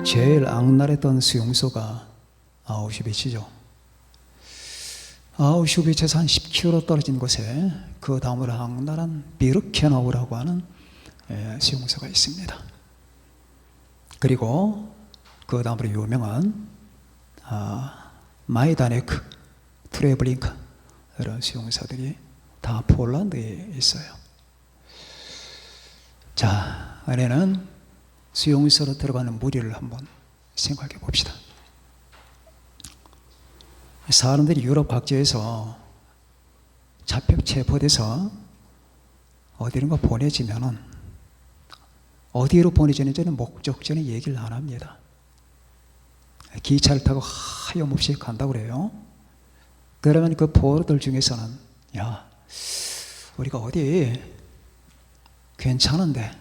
제일 악랄했던 수용소가 아우슈비츠죠. 아우슈비츠에서 한 10km 떨어진 곳에 그 다음으로 악랄한 비르케나우라고 하는 수용소가 있습니다. 그리고 그 다음으로 유명한 마이다네크, 트레블링크 이런 수용소들이 다 폴란드에 있어요. 자, 이제는 수용소로 들어가는 무리를 한번 생각해 봅시다. 사람들이 유럽 각지에서 체포돼서 어디론가 보내지면은 어디로 보내지는지는 목적지는 얘기를 안 합니다. 기차를 타고 하염없이 간다고 그래요. 그러면 그 포로들 중에서는 야, 우리가 어디 괜찮은데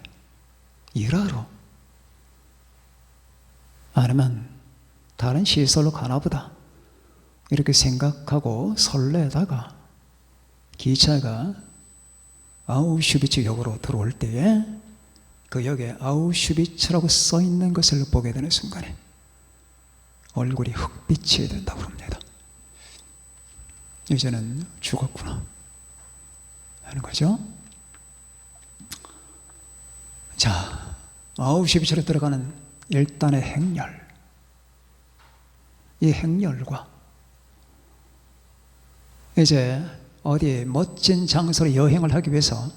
일하러 아니면 다른 시설로 가나보다 이렇게 생각하고 설레다가 기차가 아우슈비츠 역으로 들어올 때에 그 역에 아우슈비츠라고 써 있는 것을 보게 되는 순간에 얼굴이 흑빛이 된다고 합니다. 이제는 죽었구나 하는 거죠. 자, 아우슈비츠로 들어가는 일단의 행렬, 이 행렬과 이제 어디 멋진 장소로 여행을 하기 위해서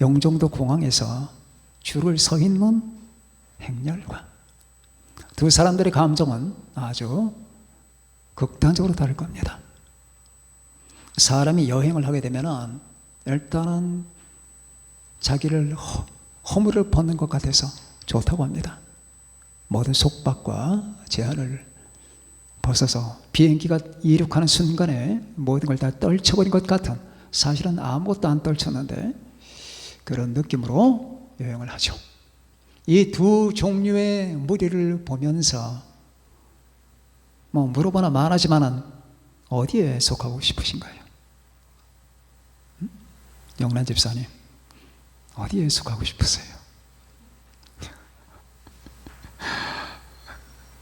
영종도 공항에서 줄을 서 있는 행렬과 두 사람들의 감정은 아주 극단적으로 다를 겁니다. 사람이 여행을 하게 되면 일단은 자기를 허물을 벗는 것 같아서 좋다고 합니다. 모든 속박과 제한을 벗어서 비행기가 이륙하는 순간에 모든 걸 다 떨쳐버린 것 같은, 사실은 아무것도 안 떨쳤는데 그런 느낌으로 여행을 하죠. 이 두 종류의 무리를 보면서 물어보나 말하지만은 어디에 속하고 싶으신가요? 영란 집사님, 어디에 속하고 싶으세요?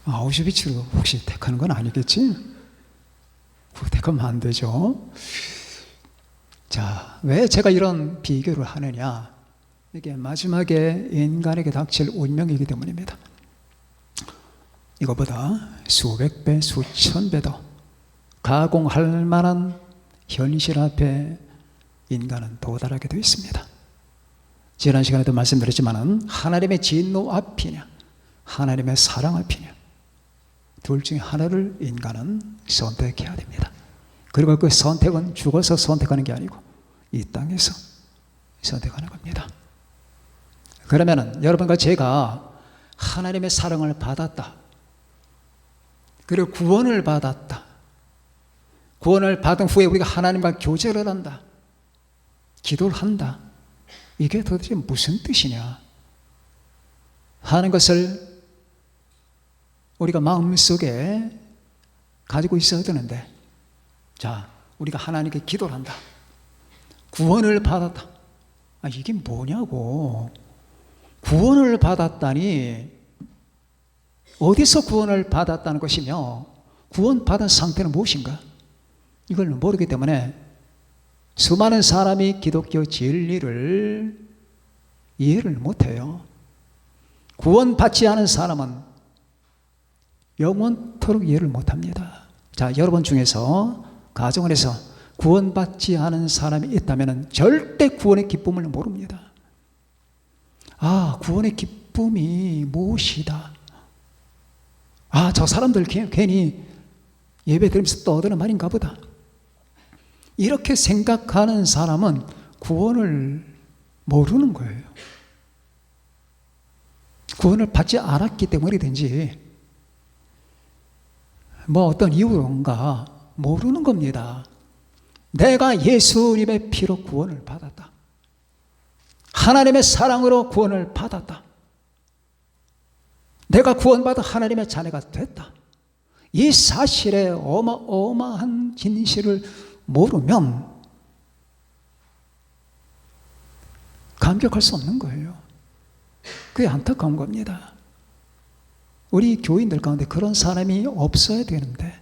아우슈비츠로 혹시 택하는 건 아니겠지? 택하면 안 되죠. 자, 왜 제가 이런 비교를 하느냐? 이게 마지막에 인간에게 닥칠 운명이기 때문입니다. 이거보다 수백 배, 수천 배 더 가공할 만한 현실 앞에 인간은 도달하게 되어 있습니다. 지난 시간에도 말씀드렸지만 하나님의 진노 앞이냐 하나님의 사랑 앞이냐, 둘 중에 하나를 인간은 선택해야 됩니다. 그리고 그 선택은 죽어서 선택하는 게 아니고 이 땅에서 선택하는 겁니다. 그러면은 여러분과 제가 하나님의 사랑을 받았다, 그리고 구원을 받았다, 구원을 받은 후에 우리가 하나님과 교제를 한다, 기도를 한다, 이게 도대체 무슨 뜻이냐 하는 것을 우리가 마음속에 가지고 있어야 되는데, 자, 우리가 하나님께 기도를 한다, 구원을 받았다, 이게 뭐냐고. 구원을 받았다니 어디서 구원을 받았다는 것이며 구원받은 상태는 무엇인가, 이걸 모르기 때문에 수많은 사람이 기독교 진리를 이해를 못해요. 구원받지 않은 사람은 영원토록 이해를 못합니다. 자, 여러분 중에서 가정을 해서 구원받지 않은 사람이 있다면 절대 구원의 기쁨을 모릅니다. 구원의 기쁨이 무엇이다. 저 사람들 괜히 예배 드리면서 떠드는 말인가 보다. 이렇게 생각하는 사람은 구원을 모르는 거예요. 구원을 받지 않았기 때문이든지 어떤 이유론가 모르는 겁니다. 내가 예수님의 피로 구원을 받았다, 하나님의 사랑으로 구원을 받았다, 내가 구원받아 하나님의 자녀가 됐다, 이 사실의 어마어마한 진실을 모르면 감격할 수 없는 거예요. 그게 안타까운 겁니다. 우리 교인들 가운데 그런 사람이 없어야 되는데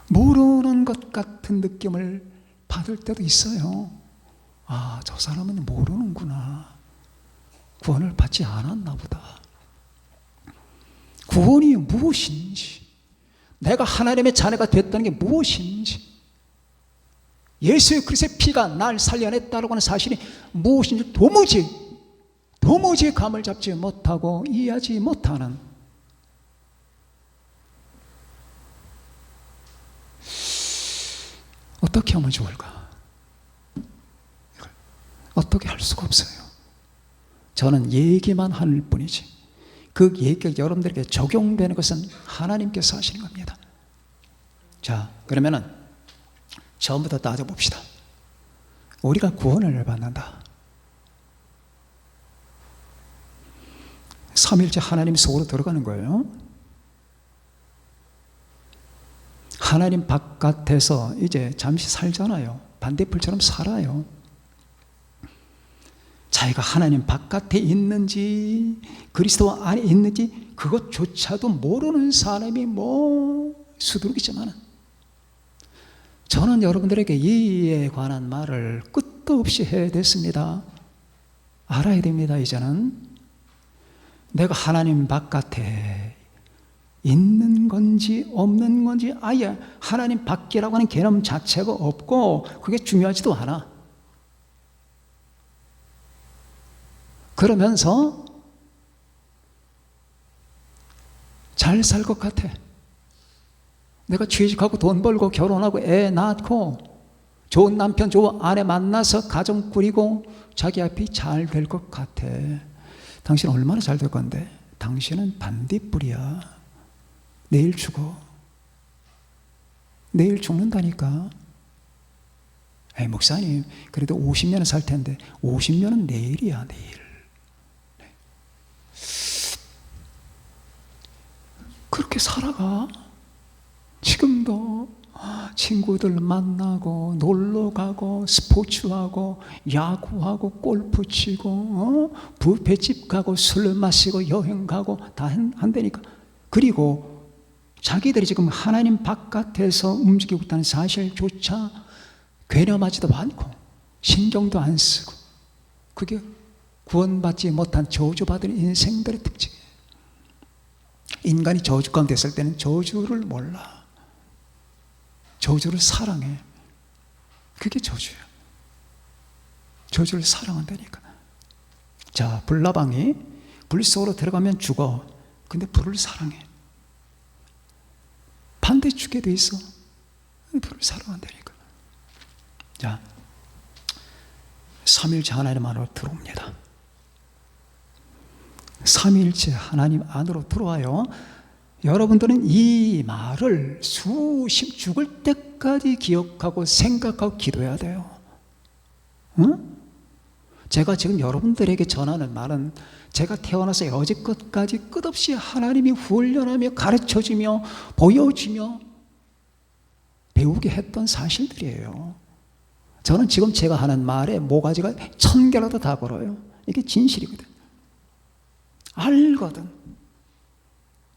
모르는 것 같은 느낌을 받을 때도 있어요. 아, 저 사람은 모르는구나. 구원을 받지 않았나 보다. 구원이 무엇인지, 내가 하나님의 자녀가 됐다는 게 무엇인지, 예수 그리스도의 피가 날 살려냈다고 하는 사실이 무엇인지 도무지 감을 잡지 못하고 이해하지 못하는, 어떻게 하면 좋을까? 이걸 어떻게 할 수가 없어요. 저는 얘기만 할 뿐이지 그 얘기가 여러분들에게 적용되는 것은 하나님께서 하시는 겁니다. 자, 그러면은 처음부터 따져봅시다. 우리가 구원을 받는다. 삼일째 하나님 속으로 들어가는 거예요. 하나님 바깥에서 이제 잠시 살잖아요. 반딧불처럼 살아요. 자기가 하나님 바깥에 있는지 그리스도 안에 있는지 그것조차도 모르는 사람이 수두룩이지만, 저는 여러분들에게 이에 관한 말을 끝도 없이 해야 됐습니다. 알아야 됩니다. 이제는 내가 하나님 바깥에 있는 건지 없는 건지 아예 하나님 밖이라고 하는 개념 자체가 없고 그게 중요하지도 않아. 그러면서 잘 살 것 같아. 내가 취직하고 돈 벌고 결혼하고 애 낳고 좋은 남편 좋은 아내 만나서 가정 꾸리고 자기 앞이 잘 될 것 같아. 당신은 얼마나 잘 될 건데? 당신은 반딧불이야. 내일 죽어. 내일 죽는다니까. 에이, 목사님 그래도 50년은 살 텐데. 50년은 내일이야. 내일. 그렇게 살아가. 지금도 친구들 만나고 놀러가고 스포츠하고 야구하고 골프 치고 뷔페집 가고 술 마시고 여행 가고 다 한다니까. 그리고 자기들이 지금 하나님 바깥에서 움직이고 있다는 사실조차 괴념하지도 않고 신경도 안 쓰고, 그게 구원받지 못한 저주받은 인생들의 특징이에요. 인간이 저주 가운데 있을 때는 저주를 몰라. 저주를 사랑해. 그게 저주야. 저주를 사랑한다니까. 자, 불나방이 불 속으로 들어가면 죽어. 근데 불을 사랑해. 반대 죽게 돼 있어. 불을 사랑한다니까. 자, 삼일째 하나님 안으로 들어옵니다. 삼일째 하나님 안으로 들어와요. 여러분들은 이 말을 죽을 때까지 기억하고 생각하고 기도해야 돼요. 응? 제가 지금 여러분들에게 전하는 말은 제가 태어나서 여지껏까지 끝없이 하나님이 훈련하며 가르쳐주며 보여주며 배우게 했던 사실들이에요. 저는 지금 제가 하는 말에 모가지가 1000개라도 다 걸어요. 이게 진실이거든. 알거든.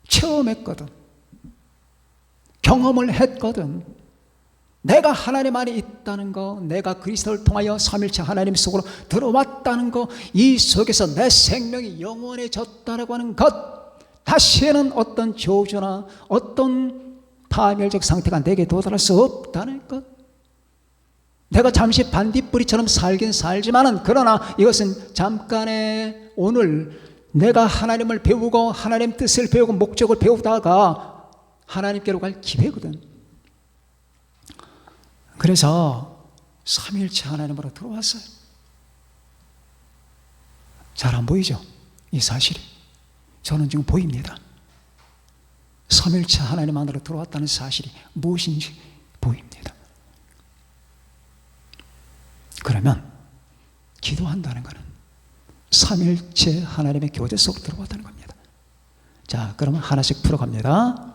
체험했거든. 경험을 했거든. 내가 하나님 안에 있다는 거, 내가 그리스도를 통하여 삼일체 하나님 속으로 들어왔다는 거, 이 속에서 내 생명이 영원해졌다라고 하는 것, 다시는 어떤 저주나 어떤 파멸적 상태가 내게 도달할 수 없다는 것. 내가 잠시 반딧불이처럼 살긴 살지만은, 그러나 이것은 잠깐의, 오늘 내가 하나님을 배우고 하나님 뜻을 배우고 목적을 배우다가 하나님께로 갈 기회거든. 그래서 삼일체 하나님으로 들어왔어요. 잘 안 보이죠? 이 사실이. 저는 지금 보입니다. 삼일체 하나님 안으로 들어왔다는 사실이 무엇인지 보입니다. 그러면 기도한다는 것은 삼일체 하나님의 교제 속으로 들어왔다는 겁니다. 자, 그러면 하나씩 풀어갑니다.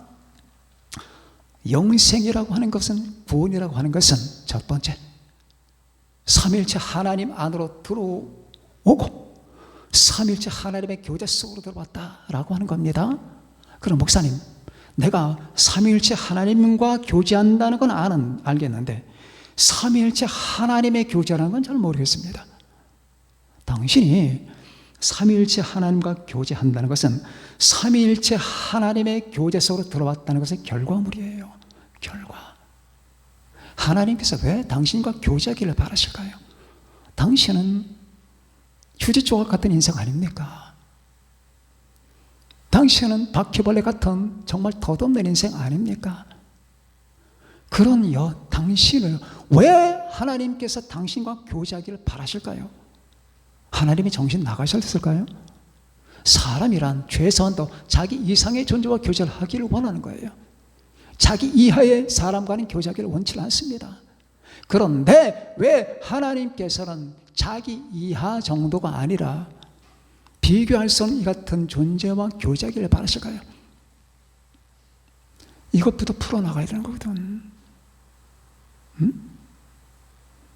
영생이라고 하는 것은, 구원이라고 하는 것은 첫 번째, 삼일체 하나님 안으로 들어오고 삼위일체 하나님의 교제 속으로 들어왔다라고 하는 겁니다. 그럼 목사님, 내가 삼위일체 하나님과 교제한다는 건 알겠는데 삼위일체 하나님의 교제라는 건 잘 모르겠습니다. 당신이 삼위일체 하나님과 교제한다는 것은 삼위일체 하나님의 교제 속으로 들어왔다는 것은 결과물이에요. 결과. 하나님께서 왜 당신과 교제하기를 바라실까요? 당신은 휴지조각 같은 인생 아닙니까? 당신은 바퀴벌레 같은 정말 덧없는 인생 아닙니까? 그런 당신을 왜 하나님께서 당신과 교제하기를 바라실까요? 하나님이 정신 나가셨을까요? 사람이란 최소한도 자기 이상의 존재와 교제를 하기를 원하는 거예요. 자기 이하의 사람과는 교제하기를 원치 않습니다. 그런데 왜 하나님께서는 자기 이하 정도가 아니라 비교할 수 없는 이 같은 존재와 교제하기를 바라실까요? 이것부터 풀어나가야 되는 거거든.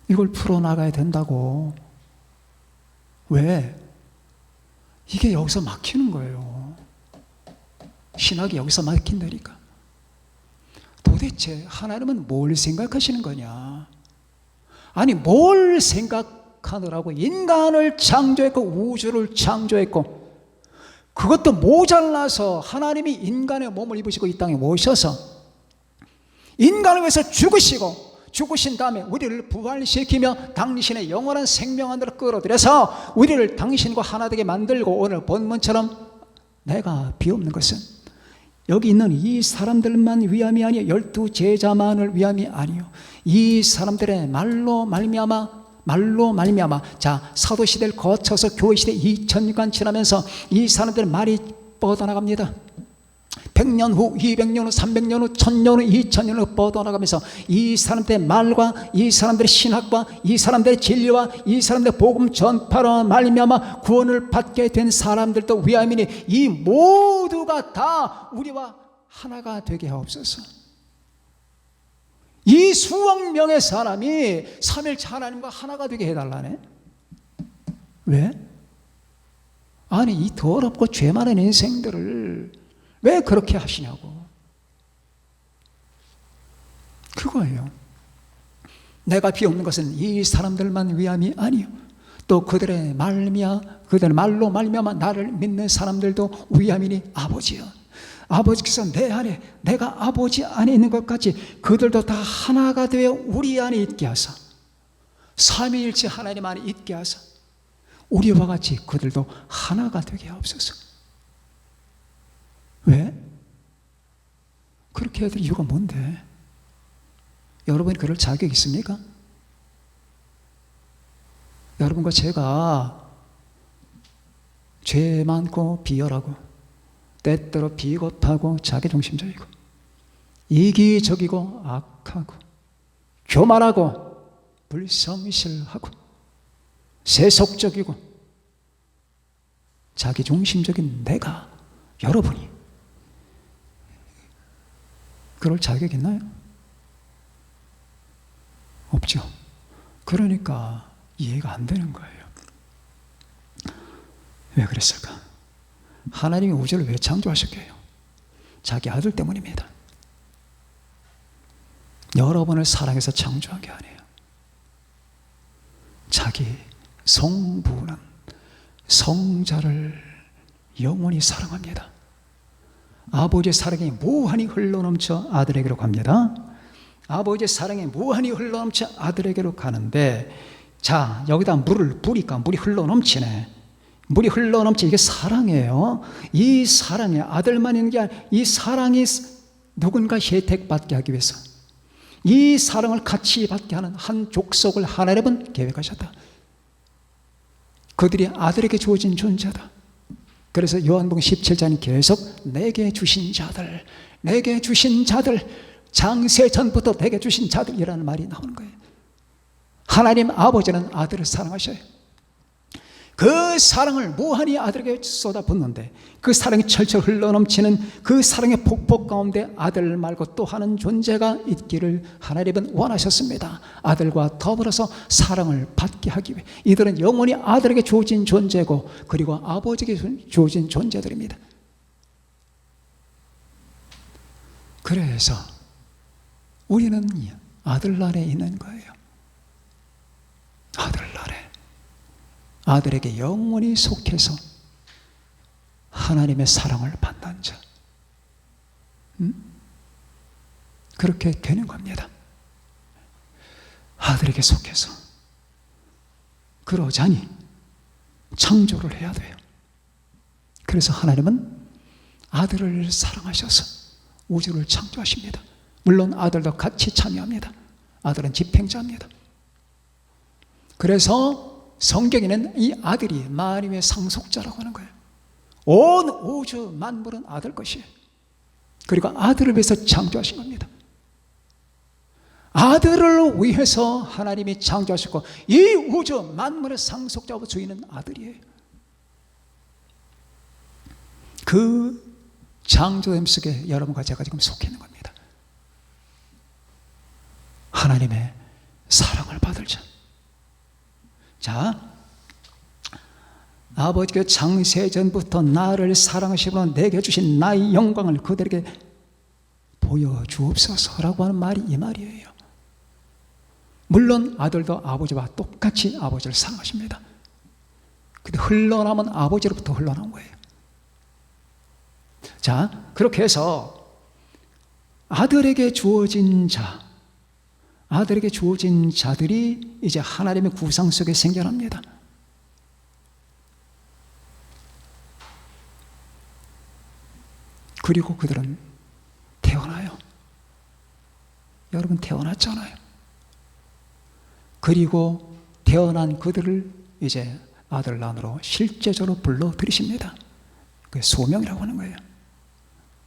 이걸 풀어나가야 된다고. 왜? 이게 여기서 막히는 거예요. 신학이 여기서 막힌다니까. 도대체 하나님은 뭘 생각하시는 거냐? 아니, 뭘 생각하느라고 인간을 창조했고 우주를 창조했고, 그것도 모자라서 하나님이 인간의 몸을 입으시고 이 땅에 오셔서 인간을 위해서 죽으신 다음에 우리를 부활시키며 당신의 영원한 생명 안으로 끌어들여서 우리를 당신과 하나 되게 만들고, 오늘 본문처럼 내가 비옵는 것은 여기 있는 이 사람들만 위함이 아니요 12 제자만을 위함이 아니요 이 사람들의 말로 말미암아 자, 사도시대를 거쳐서 교회시대 2000년 지나면서 이 사람들의 말이 뻗어나갑니다. 100년 후, 200년 후, 300년 후, 1000년 후, 2000년 후 뻗어나가면서 이 사람들의 말과 이 사람들의 신학과 이 사람들의 진리와 이 사람들의 복음 전파로 말미암아 구원을 받게 된 사람들도 위함이니 이 모두가 다 우리와 하나가 되게 하옵소서. 이 수억 명의 사람이 삼일체 하나님과 하나가 되게 해달라네. 왜? 아니, 이 더럽고 죄 많은 인생들을 왜 그렇게 하시냐고. 그거예요. 내가 비옵는 것은 이 사람들만 위함이 아니요 또 그들의 말로 말미암아 나를 믿는 사람들도 위함이니 아버지여, 아버지께서 내 안에, 내가 아버지 안에 있는 것 같이 그들도 다 하나가 되어 우리 안에 있게 하사, 삼위일체 하나님 안에 있게 하사 우리와 같이 그들도 하나가 되게 하옵소서. 왜? 그렇게 해야 될 이유가 뭔데? 여러분이 그럴 자격이 있습니까? 여러분과 제가 죄 많고 비열하고 때때로 비겁하고 자기중심적이고 이기적이고 악하고 교만하고 불성실하고 세속적이고 자기중심적인 내가, 여러분이 그럴 자격 있나요? 없죠. 그러니까 이해가 안 되는 거예요. 왜 그랬을까? 하나님이 우주를 왜 창조하셨게요? 자기 아들 때문입니다. 여러분을 사랑해서 창조한 게 아니에요. 자기 성부는 성자를 영원히 사랑합니다. 아버지의 사랑이 무한히 흘러넘쳐 아들에게로 갑니다. 아버지의 사랑이 무한히 흘러넘쳐 아들에게로 가는데, 자, 여기다 물을 부으니까 물이 흘러넘치네. 물이 흘러넘치, 이게 사랑이에요. 이 사랑이 아들만 있는 게 아니라 이 사랑이 누군가 혜택받게 하기 위해서 이 사랑을 같이 받게 하는 한 족속을 하나님은 계획하셨다. 그들이 아들에게 주어진 존재다. 그래서 요한복음 17장이 계속 내게 주신 자들, 내게 주신 자들, 장세 전부터 내게 주신 자들이라는 말이 나오는 거예요. 하나님 아버지는 아들을 사랑하셔요. 그 사랑을 무한히 아들에게 쏟아붓는데 그 사랑이 철철 흘러넘치는 그 사랑의 폭포 가운데 아들 말고 또 하는 존재가 있기를 하나님은 원하셨습니다. 아들과 더불어서 사랑을 받게 하기 위해. 이들은 영원히 아들에게 주어진 존재고 그리고 아버지에게 주어진 존재들입니다. 그래서 우리는 아들 안에 있는 거예요. 아들 안에. 아들에게 영원히 속해서 하나님의 사랑을 받는 자. 그렇게 되는 겁니다. 아들에게 속해서. 그러자니 창조를 해야 돼요. 그래서 하나님은 아들을 사랑하셔서 우주를 창조하십니다. 물론 아들도 같이 참여합니다. 아들은 집행자입니다. 그래서 성경에는 이 아들이 하나님의 상속자라고 하는 거예요. 온 우주 만물은 아들 것이에요. 그리고 아들을 위해서 창조하신 겁니다. 아들을 위해서 하나님이 창조하셨고 이 우주 만물의 상속자와 주인은 아들이에요. 그 창조됨 속에 여러분과 제가 지금 속해 있는 겁니다. 하나님의 사랑을 받을 자. 자, 아버지께서 창세전부터 나를 사랑하시고 내게 주신 나의 영광을 그들에게 보여주옵소서라고 하는 말이 이 말이에요. 물론 아들도 아버지와 똑같이 아버지를 사랑하십니다. 근데 흘러남은 아버지로부터 흘러나온 거예요. 자, 그렇게 해서 아들에게 주어진 자, 아들에게 주어진 자들이 이제 하나님의 구상 속에 생겨납니다. 그리고 그들은 태어나요. 여러분 태어났잖아요. 그리고 태어난 그들을 이제 아들란으로 실제적으로 불러들이십니다. 그게 소명이라고 하는 거예요.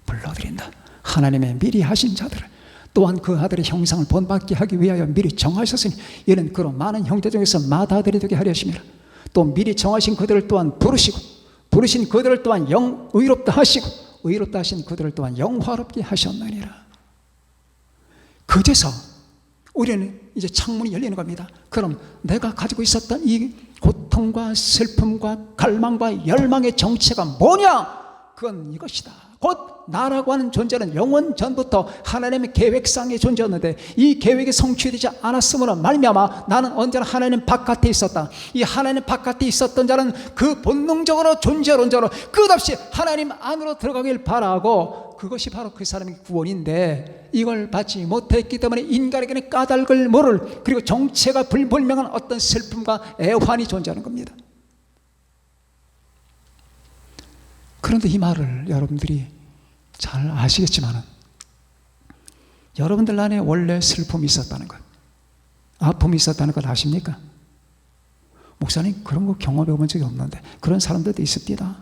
불러들인다. 하나님의 미리 하신 자들을 또한 그 아들의 형상을 본받게 하기 위하여 미리 정하셨으니 이는 그로 많은 형제 중에서 맏아들이 되게 하려 하심이라. 또 미리 정하신 그들을 또한 부르시고 부르신 그들을 또한 의롭다 하시고 의롭다 하신 그들을 또한 영화롭게 하셨느니라. 그제서 우리는 이제 창문이 열리는 겁니다. 그럼 내가 가지고 있었던 이 고통과 슬픔과 갈망과 열망의 정체가 뭐냐? 그건 이것이다. 곧 나라고 하는 존재는 영원 전부터 하나님의 계획상의 존재였는데 이 계획이 성취되지 않았으므로 말미암아 나는 언제나 하나님 바깥에 있었다. 이 하나님 바깥에 있었던 자는 그 본능적으로 존재론자로 끝없이 하나님 안으로 들어가길 바라고 그것이 바로 그 사람의 구원인데 이걸 받지 못했기 때문에 인간에게는 까닭을 모를 그리고 정체가 불분명한 어떤 슬픔과 애환이 존재하는 겁니다. 그런데 이 말을 여러분들이 잘 아시겠지만 여러분들 안에 원래 슬픔이 있었다는 것, 아픔이 있었다는 것 아십니까? 목사님 그런 거 경험해 본 적이 없는데 그런 사람들도 있습니다.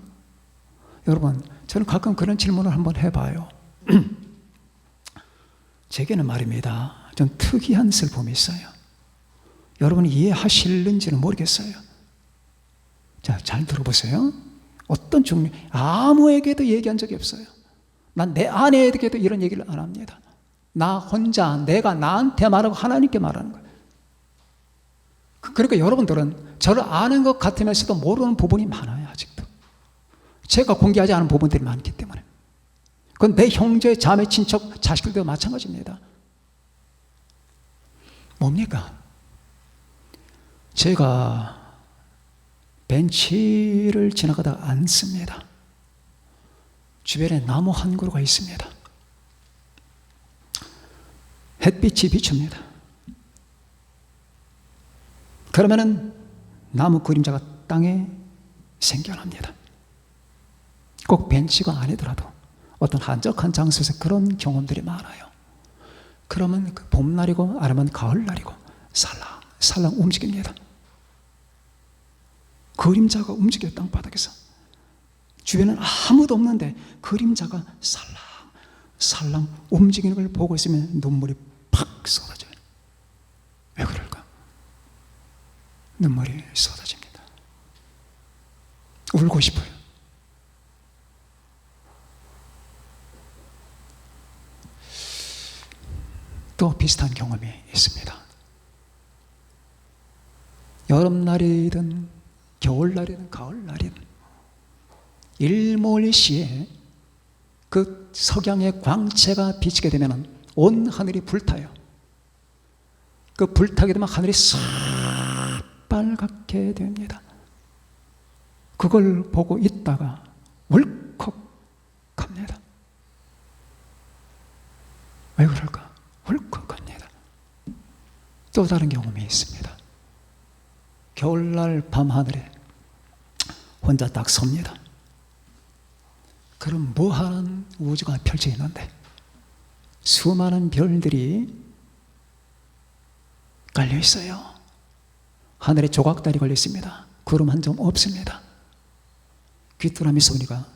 여러분 저는 가끔 그런 질문을 한번 해봐요. 제게는 말입니다. 좀 특이한 슬픔이 있어요. 여러분이 이해하실는지는 모르겠어요. 자, 잘 들어보세요. 어떤 종류, 아무에게도 얘기한 적이 없어요. 난 내 아내에게도 이런 얘기를 안 합니다. 나 혼자, 내가 나한테 말하고 하나님께 말하는 거예요. 그러니까 여러분들은 저를 아는 것 같으면서도 모르는 부분이 많아요, 아직도. 제가 공개하지 않은 부분들이 많기 때문에. 그건 내 형제, 자매, 친척, 자식들도 마찬가지입니다. 뭡니까? 제가 벤치를 지나가다가 앉습니다. 주변에 나무 한 그루가 있습니다. 햇빛이 비춥니다. 그러면은 나무 그림자가 땅에 생겨납니다. 꼭 벤치가 아니더라도 어떤 한적한 장소에서 그런 경험들이 많아요. 그러면 그 봄날이고 아니면 가을날이고 살랑살랑 움직입니다. 그림자가 움직여요. 땅바닥에서. 주변에는 아무도 없는데 그림자가 살랑살랑 움직이는 걸 보고 있으면 눈물이 팍 쏟아져요. 왜 그럴까? 눈물이 쏟아집니다. 울고 싶어요. 또 비슷한 경험이 있습니다. 여름날이든 겨울날이든 가을날이든 일몰시에 그 석양의 광채가 비치게 되면 온 하늘이 불타요. 그 불타게 되면 하늘이 새빨갛게 됩니다. 그걸 보고 있다가 울컥합니다. 왜 그럴까? 울컥합니다. 또 다른 경험이 있습니다. 겨울날 밤하늘에 혼자 딱 섭니다. 그럼 무한한 우주가 펼쳐 있는데 수많은 별들이 깔려 있어요. 하늘에 조각달이 걸려 있습니다. 구름 한 점 없습니다. 귀뚜라미 소리가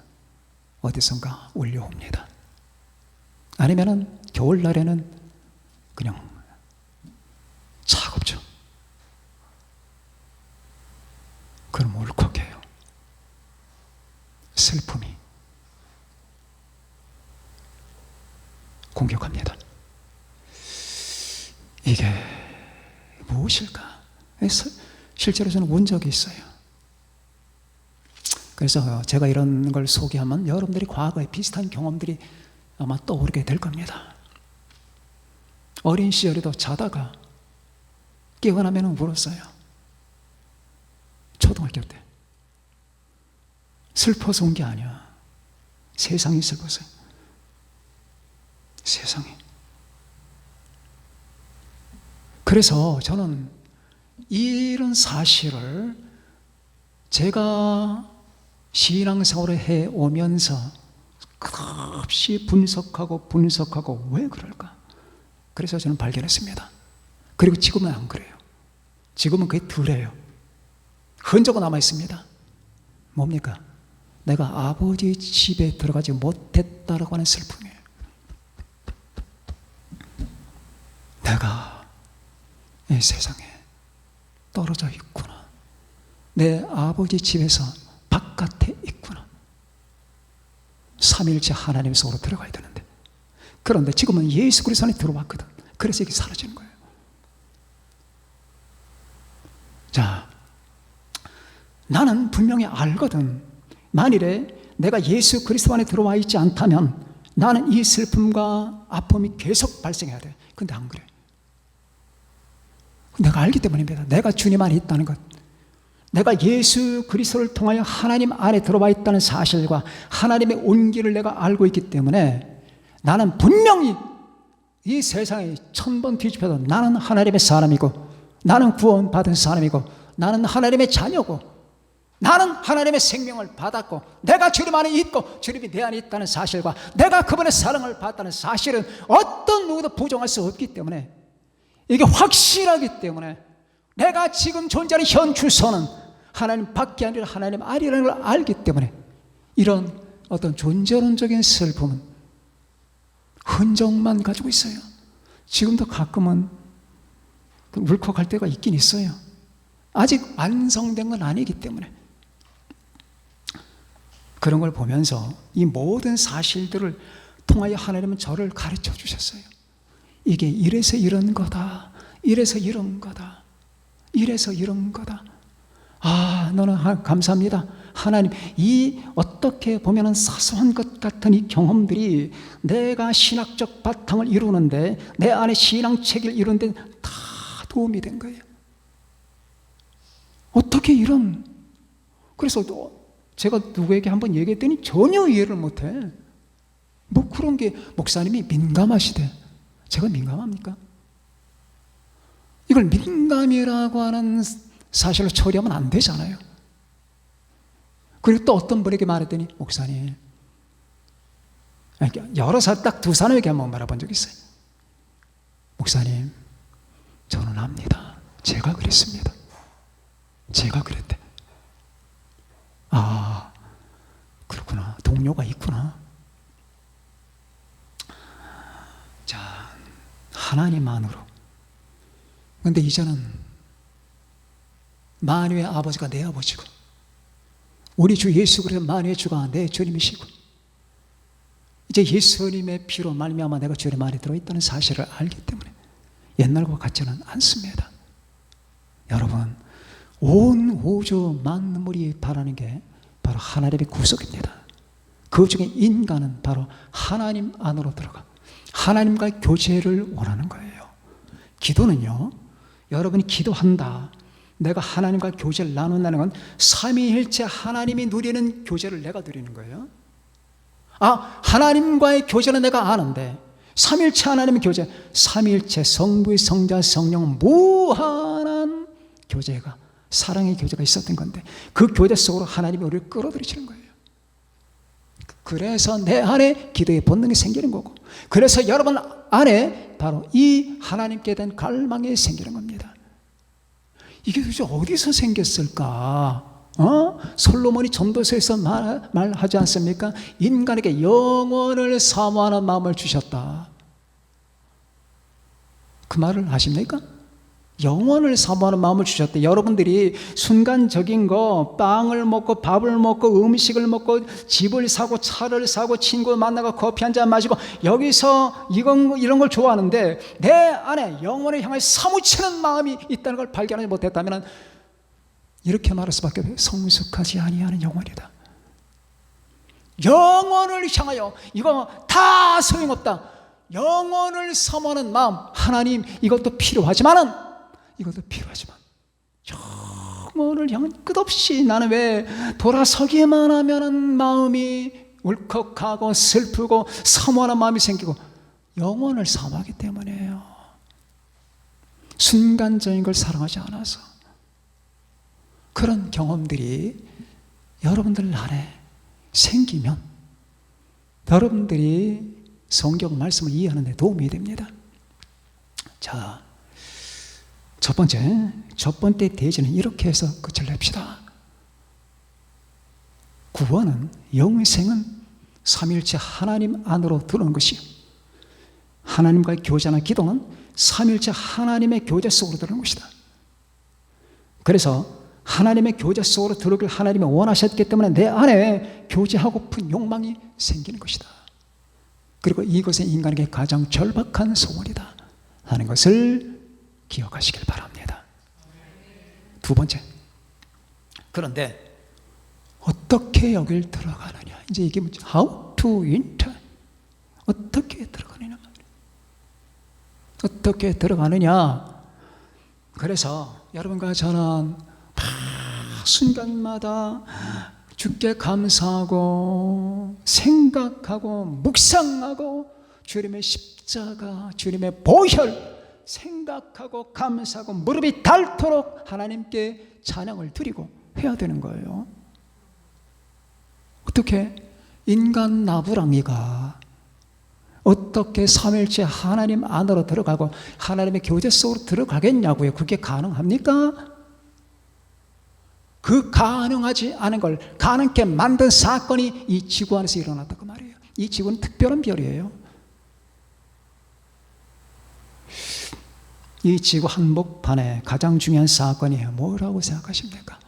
어디선가 울려옵니다. 아니면은 겨울날에는 그냥 차갑죠. 그럼 울컥해요. 슬픔이 공격합니다. 이게 무엇일까? 실제로 저는 운 적이 있어요. 그래서 제가 이런 걸 소개하면 여러분들이 과거에 비슷한 경험들이 아마 떠오르게 될 겁니다. 어린 시절에도 자다가 깨어나면 울었어요. 초등학교 때. 슬퍼서 운 게 아니야. 세상이 슬퍼서요. 세상이. 그래서 저는 이런 사실을 제가 신앙생활을 해오면서 끝없이 분석하고 왜 그럴까? 그래서 저는 발견했습니다. 그리고 지금은 안 그래요. 지금은 그게 덜해요. 흔적은 남아있습니다. 뭡니까? 내가 아버지 집에 들어가지 못했다라고 하는 슬픔이에요. 내가 이 세상에 떨어져 있구나. 내 아버지 집에서 바깥에 있구나. 삼위일체 하나님 속으로 들어가야 되는데, 그런데 지금은 예수 그리스도 안에 들어왔거든. 그래서 이게 사라지는 거예요. 자, 나는 분명히 알거든. 만일에 내가 예수 그리스도 안에 들어와 있지 않다면 나는 이 슬픔과 아픔이 계속 발생해야 돼. 근데 안 그래. 내가 알기 때문입니다. 내가 주님 안에 있다는 것, 내가 예수 그리스도를 통하여 하나님 안에 들어와 있다는 사실과 하나님의 온기를 내가 알고 있기 때문에 나는 분명히 이 세상에 1000번 뒤집혀도 나는 하나님의 사람이고, 나는 구원받은 사람이고, 나는 하나님의 자녀고, 나는 하나님의 생명을 받았고, 내가 주님 안에 있고 주님이 내 안에 있다는 사실과 내가 그분의 사랑을 받았다는 사실은 어떤 누구도 부정할 수 없기 때문에, 이게 확실하기 때문에 내가 지금 존재하는 현 주소는 하나님 밖이 아니라 하나님 안이라는 걸 알기 때문에 이런 어떤 존재론적인 슬픔은 흔적만 가지고 있어요. 지금도 가끔은 울컥할 때가 있긴 있어요. 아직 완성된 건 아니기 때문에. 그런 걸 보면서 이 모든 사실들을 통하여 하나님은 저를 가르쳐 주셨어요. 이게 이래서 이런 거다. 이래서 이런 거다. 이래서 이런 거다. 아, 너는 감사합니다. 하나님, 이 어떻게 보면 사소한 것 같은 이 경험들이 내가 신학적 바탕을 이루는데, 내 안에 신앙체계를 이루는데 다 도움이 된 거예요. 어떻게 이런, 그래서 제가 누구에게 한번 얘기했더니 전혀 이해를 못해. 뭐 그런 게 목사님이 민감하시대. 제가 민감합니까? 이걸 민감이라고 하는 사실로 처리하면 안 되잖아요. 그리고 또 어떤 분에게 말했더니, 목사님, 여러 살 딱 두 사람에게 한번 말해본 적이 있어요. 목사님, 저는 압니다. 제가 그랬습니다. 제가 그랬대. 아, 그렇구나. 동료가 있구나. 자, 하나님만으로. 근데 이제는 만유의 아버지가 내 아버지고, 우리 주 예수 그리스도 만유의 주가 내 주님이시고 이제 예수님의 피로 말미암아 내가 주님 안에 들어있다는 사실을 알기 때문에 옛날과 같지는 않습니다. 여러분, 온 우주 만물이 바라는 게 바로 하나님의 구속입니다. 그 중에 인간은 바로 하나님 안으로 들어가 하나님과의 교제를 원하는 거예요. 기도는요, 여러분이 기도한다, 내가 하나님과 교제를 나눈다는 건 삼위일체 하나님이 누리는 교제를 내가 누리는 거예요. 하나님과의 교제는 내가 아는데 삼위일체 하나님의 교제, 삼위일체 성부, 성자, 성령 무한한 교제가, 사랑의 교제가 있었던 건데 그 교제 속으로 하나님이 우리를 끌어들이시는 거예요. 그래서 내 안에 기도의 본능이 생기는 거고, 그래서 여러분 안에 바로 이 하나님께 대한 갈망이 생기는 겁니다. 이게 도대체 어디서 생겼을까? 솔로몬이 전도서에서 말하지 않습니까? 인간에게 영원을 사모하는 마음을 주셨다. 그 말을 아십니까? 영원을 사모하는 마음을 주셨대. 여러분들이 순간적인 거, 빵을 먹고 밥을 먹고 음식을 먹고 집을 사고 차를 사고 친구 만나고 커피 한잔 마시고 여기서 이런 걸 좋아하는데 내 안에 영원을 향해 사무치는 마음이 있다는 걸 발견하지 못했다면 이렇게 말할 수밖에 없어요. 성숙하지 아니하는 영혼이다. 영원을 향하여 이거 다 소용없다. 영원을 사모하는 마음, 하나님 이것도 필요하지만 영원을 향한 끝없이 나는 왜 돌아서기만 하면 마음이 울컥하고 슬프고 사모하는 마음이 생기고 영원을 사모하기 때문이에요. 순간적인 걸 사랑하지 않아서. 그런 경험들이 여러분들 안에 생기면 여러분들이 성경 말씀을 이해하는 데 도움이 됩니다. 자, 첫 번째 대지는 이렇게 해서 끝을 냅시다. 구원은, 영생은 삼위일체 하나님 안으로 들어오는 것이요, 하나님과의 교제나 기도는 삼위일체 하나님의 교제 속으로 들어오는 것이다. 그래서 하나님의 교제 속으로 들어오길 하나님이 원하셨기 때문에 내 안에 교제하고픈 욕망이 생기는 것이다. 그리고 이것은 인간에게 가장 절박한 소원이다 하는 것을 기억하시길 바랍니다. 두 번째, 그런데 어떻게 여길 들어가느냐, 이제 이게 뭐지? How to enter, 어떻게 들어가느냐, 어떻게 들어가느냐. 그래서 여러분과 저는 순간마다 주께 감사하고 생각하고 묵상하고 주님의 십자가, 주님의 보혈 생각하고 감사하고 무릎이 닳도록 하나님께 찬양을 드리고 해야 되는 거예요. 어떻게 인간 나부랑이가 어떻게 삼위일체 하나님 안으로 들어가고 하나님의 교제 속으로 들어가겠냐고요. 그게 가능합니까? 그 가능하지 않은 걸 가능케 만든 사건이 이 지구 안에서 일어났다 그 말이에요. 이 지구는 특별한 별이에요. 이 지구 한복판에 가장 중요한 사건이 뭐라고 생각하십니까?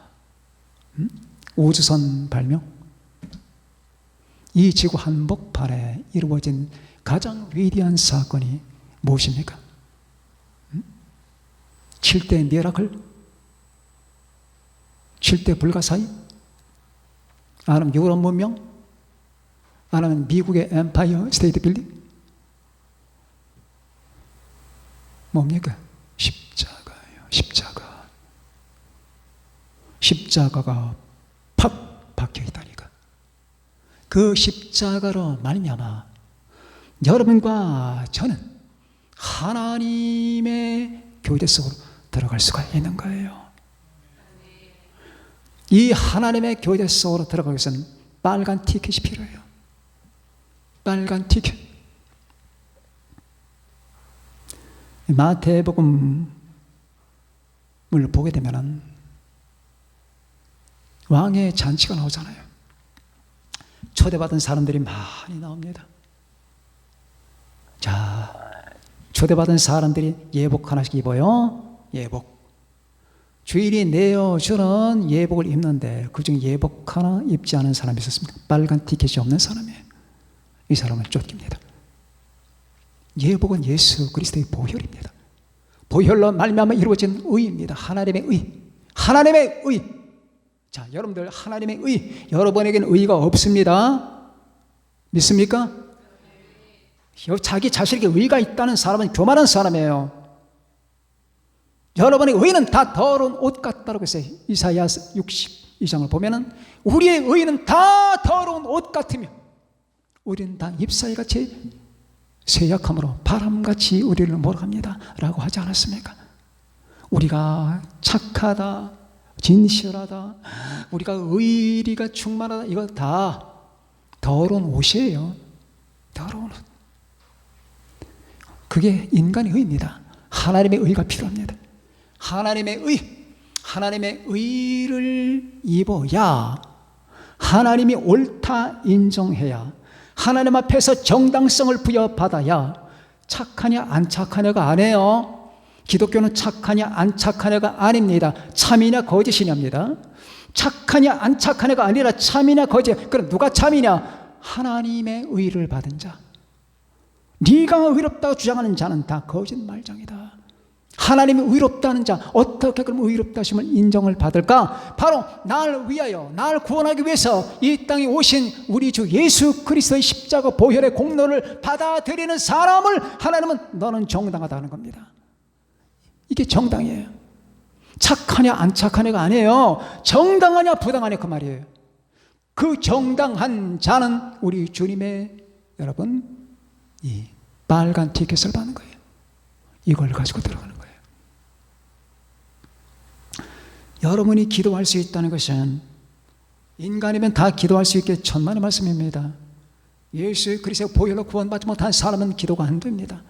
우주선 발명? 이 지구 한복판에 이루어진 가장 위대한 사건이 무엇입니까? 7대 미라클? 7대 불가사의? 아니면 유럽 문명? 아니면 미국의 엠파이어 스테이트 빌딩? 뭡니까? 십자가예요. 십자가가 팍 박혀 있다니까. 그 십자가로 말미암아 여러분과 저는 하나님의 교제 속으로 들어갈 수가 있는 거예요. 이 하나님의 교제 속으로 들어가기 위해서는 빨간 티켓이 필요해요. 빨간 티켓. 마태복음을 보게 되면 왕의 잔치가 나오잖아요. 초대받은 사람들이 많이 나옵니다. 자, 초대받은 사람들이 예복 하나씩 입어요. 예복. 주일이 내어주는 예복을 입는데 그중에 예복 하나 입지 않은 사람이 있었습니다. 빨간 티켓이 없는 사람이에요. 이 사람은 쫓깁니다. 예복은 예수 그리스도의 보혈입니다. 보혈로 말미암아 이루어진 의입니다. 하나님의 의. 하나님의 의. 자, 여러분들 하나님의 의. 여러분에게는 의가 없습니다. 믿습니까? 자기 자신에게 의가 있다는 사람은 교만한 사람이에요. 여러분의 의는 다 더러운 옷 같다고 했어요. 이사야 62장을 보면은 우리의 의는 다 더러운 옷 같으며 우리는 다 잎사귀같이 쇠약함으로 바람같이 우리를 몰아갑니다 라고 하지 않았습니까? 우리가 착하다, 진실하다, 우리가 의리가 충만하다, 이거 다 더러운 옷이에요. 더러운 옷. 그게 인간의 의입니다. 하나님의 의가 필요합니다. 하나님의 의를 입어야, 하나님이 옳다 인정해야, 하나님 앞에서 정당성을 부여받아야 착하냐 안 착하냐가 아니에요. 기독교는 착하냐 안 착하냐가 아닙니다. 참이냐 거짓이냐입니다. 착하냐 안 착하냐가 아니라 참이냐 거짓. 그럼 누가 참이냐? 하나님의 의를 받은 자. 네가 의롭다고 주장하는 자는 다 거짓말장이다. 하나님이 의롭다는 자, 어떻게 그럼 의롭다 하심을 인정을 받을까? 바로 나를 위하여, 나를 구원하기 위해서 이 땅에 오신 우리 주 예수 그리스도의 십자가 보혈의 공로를 받아들이는 사람을 하나님은 너는 정당하다는 겁니다. 이게 정당이에요. 착하냐 안 착하냐가 아니에요. 정당하냐 부당하냐 그 말이에요. 그 정당한 자는 우리 주님의, 여러분, 이 빨간 티켓을 받는 거예요. 이걸 가지고 들어가는 거예요. 여러분이 기도할 수 있다는 것은 인간이면 다 기도할 수 있게 천만의 말씀입니다. 예수 그리스도의 보혈로 구원받지 못한 사람은 기도가 안 됩니다.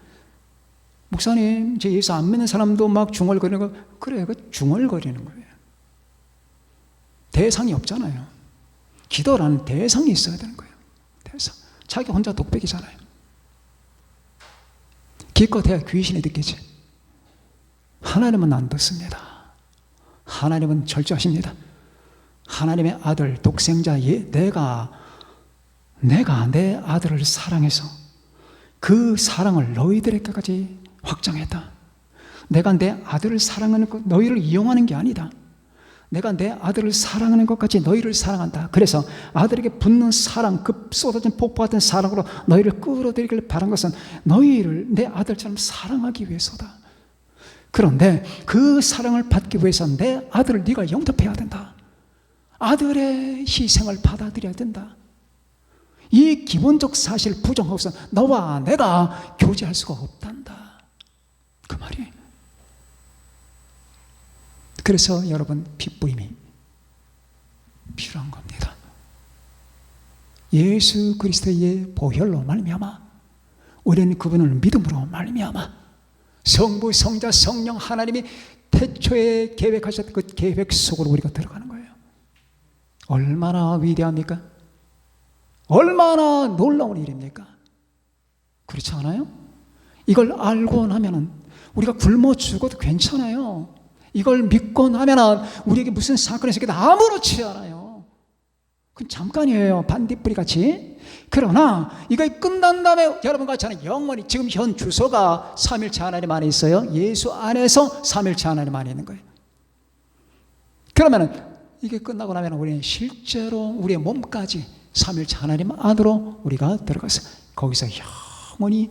목사님, 제 예수 안 믿는 사람도 막 중얼거리는 거, 그래, 그 중얼거리는 거예요. 대상이 없잖아요. 기도라는 대상이 있어야 되는 거예요. 대상. 자기 혼자 독백이잖아요. 기껏 해야 귀신이 듣겠지. 하나님은 안 듣습니다. 하나님은 철저하십니다. 하나님의 아들, 독생자, 내가 내 아들을 사랑해서 그 사랑을 너희들에게까지 확장했다. 내가 내 아들을 사랑하는 것, 너희를 이용하는 게 아니다. 내가 내 아들을 사랑하는 것까지 너희를 사랑한다. 그래서 아들에게 붙는 사랑, 그 쏟아진 폭포 같은 사랑으로 너희를 끌어들이길 바란 것은 너희를 내 아들처럼 사랑하기 위해서다. 그런데 그 사랑을 받기 위해서는 내 아들을 네가 영접해야 된다. 아들의 희생을 받아들여야 된다. 이 기본적 사실 부정하고서 너와 내가 교제할 수가 없단다. 그 말이에요. 그래서 여러분, 핏부림이 필요한 겁니다. 예수 그리스도의 보혈로 말미암아 우리는 그분을 믿음으로 말미암아 성부, 성자, 성령 하나님이 태초에 계획하셨던 그 계획 속으로 우리가 들어가는 거예요. 얼마나 위대합니까? 얼마나 놀라운 일입니까? 그렇지 않아요? 이걸 알고 나면은 우리가 굶어 죽어도 괜찮아요. 이걸 믿고 나면은 우리에게 무슨 사건이 생겨도 아무렇지 않아요. 그건 잠깐이에요. 반딧불이 같이. 그러나 이거 끝난 다음에 여러분과 저는 영원히, 지금 현 주소가 삼일체 하나님 안에 있어요. 예수 안에서 삼일체 하나님 안에 있는 거예요. 그러면은 이게 끝나고 나면 우리는 실제로 우리의 몸까지 삼일체 하나님 안으로 우리가 들어가서 거기서 영원히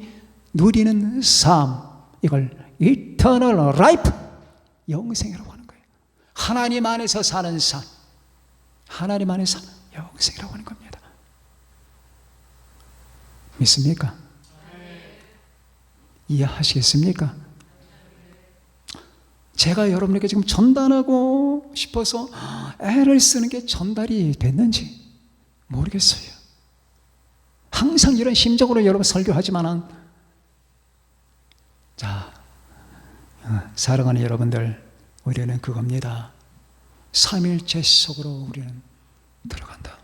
누리는 삶, 이걸 Eternal Life, 영생이라고 하는 거예요. 하나님 안에서 사는 삶, 하나님 안에서 영생이라고 하는 겁니다. 믿습니까? 이해하시겠습니까? 제가 여러분에게 지금 전달하고 싶어서 애를 쓰는 게 전달이 됐는지 모르겠어요. 항상 이런 심정으로 여러분 설교하지만은, 자, 사랑하는 여러분들, 우리는 그겁니다. 삼일체 속으로 우리는 들어간다.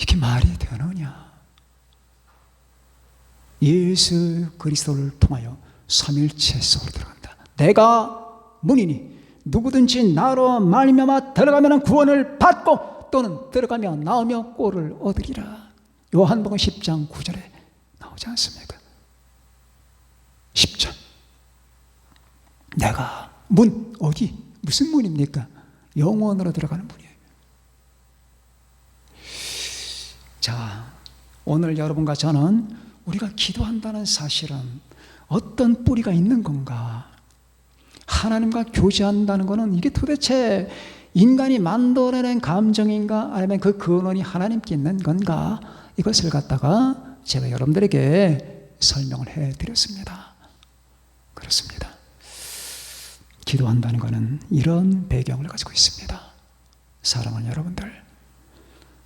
이게 말이 되느냐? 예수 그리스도를 통하여 삼일체 속으로 들어간다. 내가 문이니 누구든지 나로 말미암아 들어가면 구원을 받고 또는 들어가며 나오며 꼴을 얻으리라. 요한복음 10장 9절에 나오지 않습니까? 10절. 내가 문, 어디? 무슨 문입니까? 영원으로 들어가는 문이에요. 자, 오늘 여러분과 저는 우리가 기도한다는 사실은 어떤 뿌리가 있는 건가? 하나님과 교제한다는 것은 이게 도대체 인간이 만들어낸 감정인가? 아니면 그 근원이 하나님께 있는 건가? 이것을 갖다가 제가 여러분들에게 설명을 해드렸습니다. 그렇습니다. 기도한다는 것은 이런 배경을 가지고 있습니다. 사랑하는 여러분들,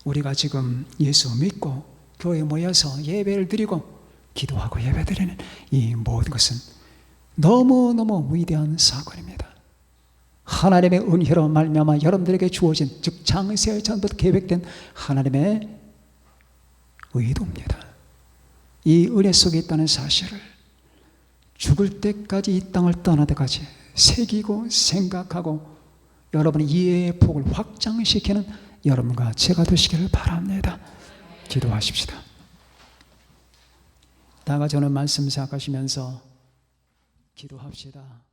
우리가 지금 예수 믿고 교회에 모여서 예배를 드리고 기도하고 예배드리는 이 모든 것은 너무너무 위대한 사건입니다. 하나님의 은혜로 말미암아 여러분들에게 주어진, 즉 창세 전부터 계획된 하나님의 의도입니다. 이 은혜 속에 있다는 사실을 죽을 때까지 이 땅을 떠날 때까지 새기고 생각하고 여러분의 이해의 폭을 확장시키는 여러분과 제가 되시기를 바랍니다. 기도하십시다. 다 같이 오늘 말씀 생각하시면서 기도합시다.